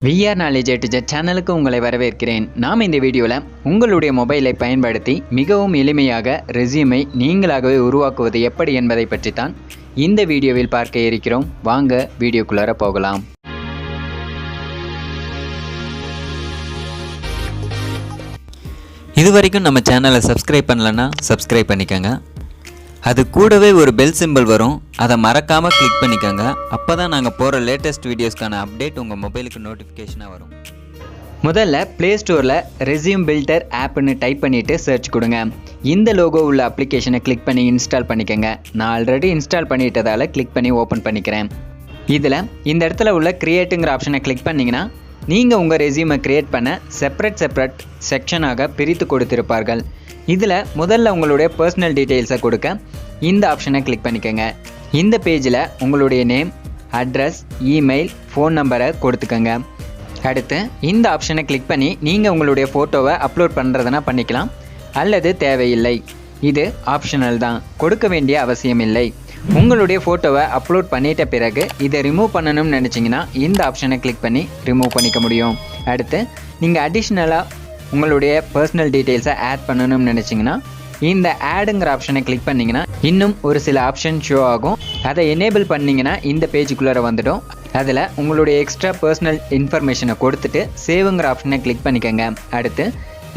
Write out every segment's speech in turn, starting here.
VR knowledge A to Z சேனலுக்கு உங்களை வரவேற்கிறேன். நாம் இந்த வீடியோவில் உங்களுடைய மொபைலை பயன்படுத்தி மிகவும் எளிமையாக ரெஸ்யூமை நீங்களாகவே உருவாக்குவது எப்படி என்பதை பற்றி தான் இந்த வீடியோவில் பார்க்க இருக்கிறோம். வாங்க வீடியோக்குள்ளார போகலாம். இதுவரைக்கும் நம்ம சேனலை சப்ஸ்கிரைப் பண்ணலன்னா சப்ஸ்கிரைப் பண்ணிக்கோங்க. அது கூடவே ஒரு பெல் சிம்பிள் வரும், அதை மறக்காமல் கிளிக் பண்ணிக்கோங்க. அப்போ தான் நாங்கள் போகிற லேட்டஸ்ட் வீடியோஸ்க்கான அப்டேட் உங்கள் மொபைலுக்கு நோட்டிஃபிகேஷனாக வரும். முதல்ல ப்ளே ஸ்டோரில் ரெஸ்யூம் பில்டர் ஆப்னு டைப் பண்ணிவிட்டு சர்ச் கொடுங்க. இந்த லோகோ உள்ள அப்ளிகேஷனை கிளிக் பண்ணி இன்ஸ்டால் பண்ணிக்கோங்க. நான் ஆல்ரெடி இன்ஸ்டால் பண்ணிட்டதால் கிளிக் பண்ணி ஓப்பன் பண்ணிக்கிறேன். இதில் இந்த இடத்துல உள்ள கிரியேட்டுங்கிற ஆப்ஷனை கிளிக் பண்ணிங்கன்னா நீங்கள் உங்கள் ரெஸ்யூமை க்ரியேட் பண்ண செப்பரேட் செக்ஷனாக பிரித்து கொடுத்திருப்பார்கள். இதில் முதல்ல உங்களுடைய பர்சனல் டீட்டெயில்ஸை கொடுக்க இந்த ஆப்ஷனை கிளிக் பண்ணிக்கோங்க. இந்த பேஜில் உங்களுடைய நேம், அட்ரஸ், இமெயில், ஃபோன் நம்பரை கொடுத்துக்கோங்க. அடுத்து இந்த ஆப்ஷனை கிளிக் பண்ணி நீங்கள் உங்களுடைய ஃபோட்டோவை அப்லோட் பண்ணுறதுனா பண்ணிக்கலாம், அல்லது தேவையில்லை. இது ஆப்ஷனல் தான், கொடுக்க வேண்டிய அவசியம் இல்லை. உங்களுடைய ஃபோட்டோவை அப்லோட் பண்ணிட்ட பிறகு இதை ரிமூவ் பண்ணணும்னு நினச்சிங்கன்னா இந்த ஆப்ஷனை கிளிக் பண்ணி ரிமூவ் பண்ணிக்க முடியும். அடுத்து நீங்கள் அடிஷ்னலாக உங்களுடைய பர்சனல் டீட்டெயில்ஸை ஆட் பண்ணணும்னு நினச்சிங்கன்னா இந்த ஆடுங்கிற ஆப்ஷனை கிளிக் பண்ணிங்கன்னா இன்னும் ஒரு சில ஆப்ஷன் ஷோ ஆகும். அதை எனேபிள் பண்ணிங்கன்னா இந்த பேஜுக்குள்ளே வந்துடும். அதில் உங்களுடைய எக்ஸ்ட்ரா பர்சனல் இன்ஃபர்மேஷனை கொடுத்துட்டு சேவுங்கிற ஆப்ஷனை கிளிக் பண்ணிக்கோங்க. அடுத்து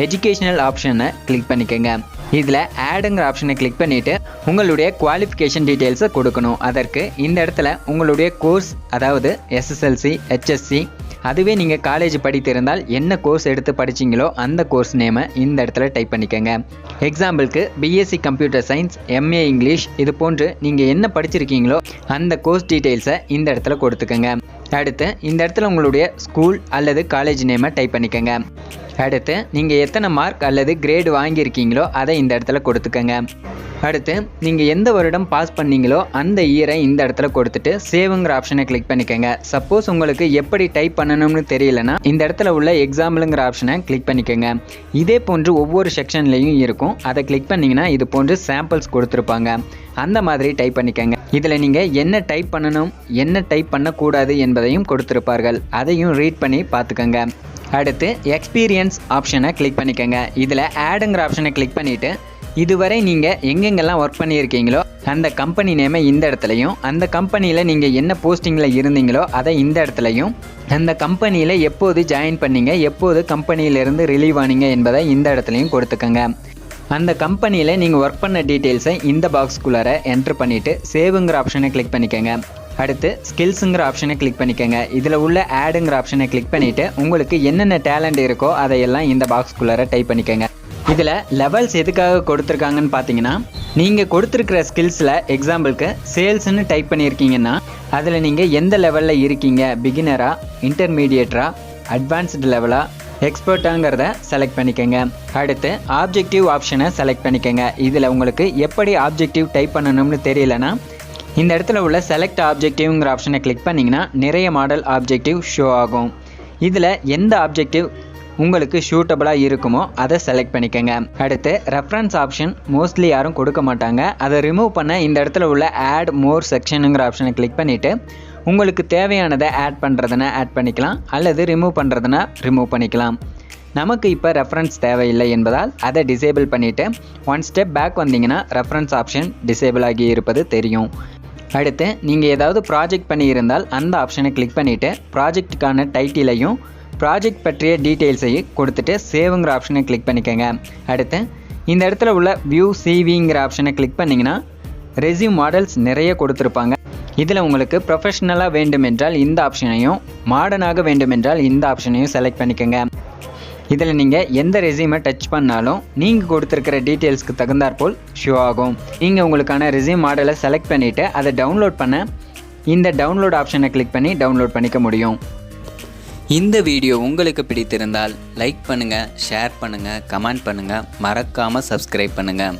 எஜுகேஷனல் ஆப்ஷனை கிளிக் பண்ணிக்கோங்க. இதில் ஆடுங்கிற ஆப்ஷனை கிளிக் பண்ணிவிட்டு உங்களுடைய குவாலிஃபிகேஷன் டீட்டெயில்ஸை கொடுக்கணும். அதற்கு இந்த இடத்துல உங்களுடைய கோர்ஸ், அதாவது SSLC, HSC, அதுவே நீங்கள் காலேஜ் படித்திருந்தால் என்ன கோர்ஸ் எடுத்து படிச்சிங்களோ அந்த கோர்ஸ் நேமை இந்த இடத்துல டைப் பண்ணிக்கோங்க. எக்ஸாம்பிளுக்கு BSc computer science, MA English, இது போன்று நீங்கள் என்ன படிச்சிருக்கீங்களோ அந்த கோர்ஸ் டீட்டெயில்ஸை இந்த இடத்துல கொடுத்துக்கோங்க. அடுத்து இந்த இடத்துல உங்களுடைய ஸ்கூல் அல்லது காலேஜ் நேமை டைப் பண்ணிக்கோங்க. அடுத்து நீங்கள் எத்தனை மார்க் அல்லது கிரேடு வாங்கியிருக்கீங்களோ அதை இந்த இடத்துல கொடுத்துக்கோங்க. அடுத்து நீங்கள் எந்த வருடம் பாஸ் பண்ணீங்களோ அந்த இயரை இந்த இடத்துல கொடுத்துட்டு சேவுங்கிற ஆப்ஷனை கிளிக் பண்ணிக்கோங்க. சப்போஸ் உங்களுக்கு எப்படி டைப் பண்ணணும்னு தெரியலனா இந்த இடத்துல உள்ள எக்ஸாம்பிளுங்கிற ஆப்ஷனை கிளிக் பண்ணிக்கோங்க. இதே போன்று ஒவ்வொரு செக்ஷன்லையும் இருக்கும், அதை கிளிக் பண்ணிங்கன்னா இது போன்று சாம்பிள்ஸ் கொடுத்துருப்பாங்க, அந்த மாதிரி டைப் பண்ணிக்கோங்க. இதில் நீங்கள் என்ன டைப் பண்ணணும், என்ன டைப் பண்ணக்கூடாது என்பதையும் கொடுத்துருப்பார்கள், அதையும் ரீட் பண்ணி பார்த்துக்கோங்க. அடுத்து எக்ஸ்பீரியன்ஸ் ஆப்ஷனை கிளிக் பண்ணிக்கோங்க. இதில் ஆடுங்கிற ஆப்ஷனை கிளிக் பண்ணிவிட்டு இதுவரை நீங்கள் எங்கெங்கெல்லாம் ஒர்க் பண்ணியிருக்கீங்களோ அந்த கம்பெனி நேமை இந்த இடத்துலையும், அந்த கம்பெனியில் நீங்கள் என்ன போஸ்டிங்கில் இருந்தீங்களோ அதை இந்த இடத்துலையும், அந்த கம்பெனியில் எப்போது ஜாயின் பண்ணீங்க, எப்போது கம்பெனியிலேருந்து ரிலீவ் ஆனீங்க என்பதை இந்த இடத்துலையும் கொடுத்துக்கோங்க. அந்த கம்பெனியில் நீங்கள் ஒர்க் பண்ண டீட்டெயில்ஸை இந்த பாக்ஸ்குள்ளார என்ட்ரு பண்ணிவிட்டு சேவுங்கிற ஆப்ஷனை கிளிக் பண்ணிக்கோங்க. அடுத்து ஸ்கில்ஸுங்கிற ஆப்ஷனை கிளிக் பண்ணிக்கோங்க. இதில் உள்ள ஆடுங்கிற ஆப்ஷனை கிளிக் பண்ணிவிட்டு உங்களுக்கு என்னென்ன டேலண்ட் இருக்கோ அதையெல்லாம் இந்த பாக்ஸ்குள்ளார டைப் பண்ணிக்கோங்க. இதில் லெவல்ஸ் எதுக்காக கொடுத்துருக்காங்கன்னு பார்த்தீங்கன்னா, நீங்கள் கொடுத்துருக்கிற ஸ்கில்ஸில் எக்ஸாம்பிளுக்கு சேல்ஸ்ன்னு டைப் பண்ணியிருக்கீங்கன்னா அதில் நீங்கள் எந்த லெவலில் இருக்கீங்க, பிகினரா, இன்டர்மீடியேட்டரா, அட்வான்ஸ்டு லெவலா, எக்ஸ்பர்ட்டாங்கிறத செலக்ட் பண்ணிக்கோங்க. அடுத்து ஆப்ஜெக்டிவ் ஆப்ஷனை செலக்ட் பண்ணிக்கோங்க. இதில் உங்களுக்கு எப்படி ஆப்ஜெக்டிவ் டைப் பண்ணணும்னு தெரியலனா இந்த இடத்துல உள்ள செலக்ட் ஆப்ஜெக்டிவ்ங்கிற ஆப்ஷனை கிளிக் பண்ணிங்கன்னா நிறைய மாடல் ஆப்ஜெக்டிவ் ஷோ ஆகும். இதில் எந்த ஆப்ஜெக்டிவ் உங்களுக்கு சூட்டபுளாக இருக்குமோ அதை செலக்ட் பண்ணிக்கோங்க. அடுத்து ரெஃபரன்ஸ் ஆப்ஷன் மோஸ்ட்லி யாரும் கொடுக்க மாட்டாங்க, அதை ரிமூவ் பண்ண இந்த இடத்துல உள்ள ஆட் மோர் செக்ஷனுங்கிற ஆப்ஷனை கிளிக் பண்ணிவிட்டு உங்களுக்கு தேவையானதை ஆட் பண்ணுறதுனா ஆட் பண்ணிக்கலாம், அல்லது ரிமூவ் பண்ணுறதுனா ரிமூவ் பண்ணிக்கலாம். நமக்கு இப்போ ரெஃபரன்ஸ் தேவையில்லை என்பதால் அதை டிசேபிள் பண்ணிவிட்டு ஒன் ஸ்டெப் பேக் வந்தீங்கன்னா ரெஃபரன்ஸ் ஆப்ஷன் டிசேபிள் ஆகி இருப்பது தெரியும். அடுத்து நீங்கள் ஏதாவது ப்ராஜெக்ட் பண்ணியிருந்தால் அந்த ஆப்ஷனை கிளிக் பண்ணிவிட்டு ப்ராஜெக்ட்டுக்கான டைட்டிலையும் ப்ராஜெக்ட் பற்றிய டீட்டெயில்ஸையும் கொடுத்துட்டு சேவுங்கிற ஆப்ஷனை கிளிக் பண்ணிக்கோங்க. அடுத்து இந்த இடத்துல உள்ள வியூ சிவிங்கிற ஆப்ஷனை கிளிக் பண்ணிங்கன்னா ரெஸ்யூம் மாடல்ஸ் நிறைய கொடுத்துருப்பாங்க. இதில் உங்களுக்கு ப்ரொஃபஷ்னலாக வேண்டுமென்றால் இந்த ஆப்ஷனையும், மாடர்னாக வேண்டுமென்றால் இந்த ஆப்ஷனையும் செலக்ட் பண்ணிக்கோங்க. இதில் நீங்கள் எந்த ரெஸ்யூமை டச் பண்ணாலும் நீங்கள் கொடுத்துருக்கிற டீட்டெயில்ஸ்க்கு தகுந்தாற்போல் ஷோ ஆகும். நீங்கள் உங்களுக்கான ரெஸ்யூம் மாடலை செலக்ட் பண்ணிவிட்டு அதை டவுன்லோட் பண்ண இந்த டவுன்லோட் ஆப்ஷனை கிளிக் பண்ணி டவுன்லோட் பண்ணிக்க முடியும். இந்த வீடியோ உங்களுக்கு பிடித்திருந்தால் லைக் பண்ணுங்கள், ஷேர் பண்ணுங்கள், கமெண்ட் பண்ணுங்கள், மறக்காமல் சப்ஸ்கிரைப் பண்ணுங்கள்.